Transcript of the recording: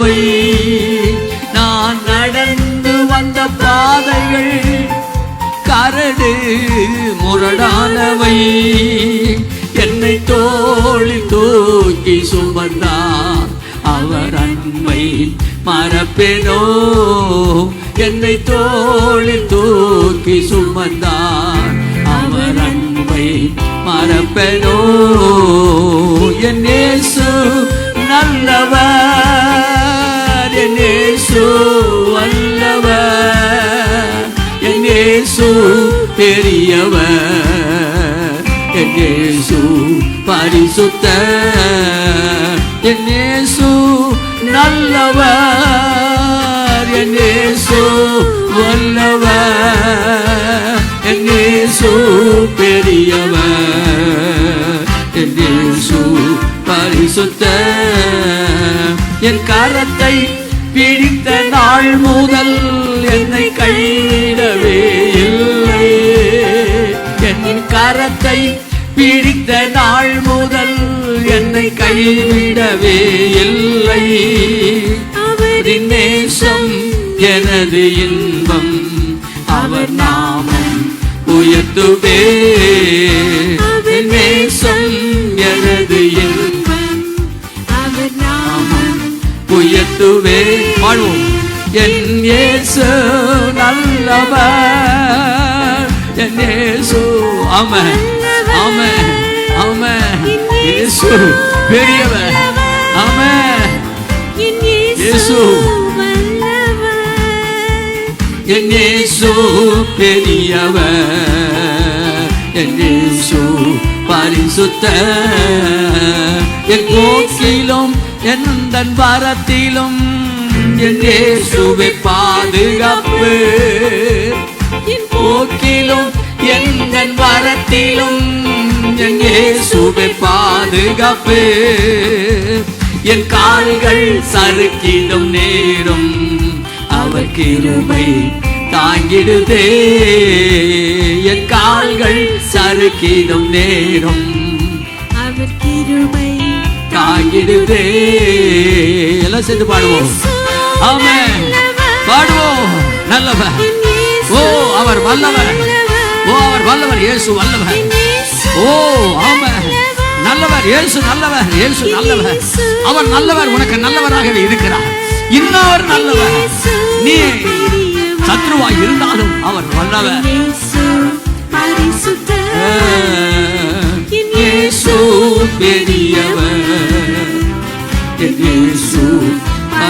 நல்லவை. நான் நடந்து வந்த பாதைகள் கரடு முரடானவை. என்னை தோளில் தூக்கி சுமந்தார் அவர் அன்பை மறப்பேனோ. என்னை தோளில் தூக்கி சுமந்தார் அவர் அன்பை மறப்பேனோ. என் இயேசு நல்லவர், என் இயேசு வல்லவர், என் இயேசு பெரியவர், என் இயேசு பரிசுத்தர், என் இயேசு நல்லவர், என் இயேசு வல்லவர், என் இயேசு பெரியவர், என் இயேசு பரிசுத்தர். என் கரத்தை பிடித்த நாள் முதல் என்னை கைவிடவே இல்லை. என் கரத்தை பிடித்த நாள் முதல் என்னை கைவிடவே இல்லை. அவரின் நேசம் எனது இன்பம், அவர் நாமம் உயர்த்துவே. அவரின் நேசம் எனது இன்பம், அவர் நாமம் உயர்த்துவே. வாழ்வோம். என் இயேசு நல்லவர், என் இயேசு ஆமென் ஆமென் ஆமென். இயேசு பெரியவர். ஆமென். இயேசு என் இயேசு பெரியவர், என் இயேசு பரிசுத்தர். என் போக்கிலும் எந்த வரத்திலும் என் இயேசுவே பாதுகாப்பு. என் போக்கிலும் எந்த வரத்திலும் என் இயேசுவே பாதுகாப்பு. என் கால்கள் சறுக்கிடும் நேரம் அவர் கிருபை தாங்கிடுதே. என் கால்கள் சறுக்கிடும் நேரம் அவர் கிருபை தாங்கிடுதே. எல்லாம் சேர்ந்து பாடுவோம். ஆமென். பாடுவோம். நல்லவர். ஓ அவர் வல்லவர். ஓ அவர் வல்லவர். இயேசு வல்லவர். ஓ ஆமென். நல்லவர். இயேசு நல்லவர். இயேசு நல்லவர். அவர் நல்லவர். உனக்கு நல்லவராகவே இருக்கிறார். இன்னொரு நல்லவர். நீ சத்ருவாய் இருந்தாலும் அவர் வல்லவர். இயேசு பெரியவர்.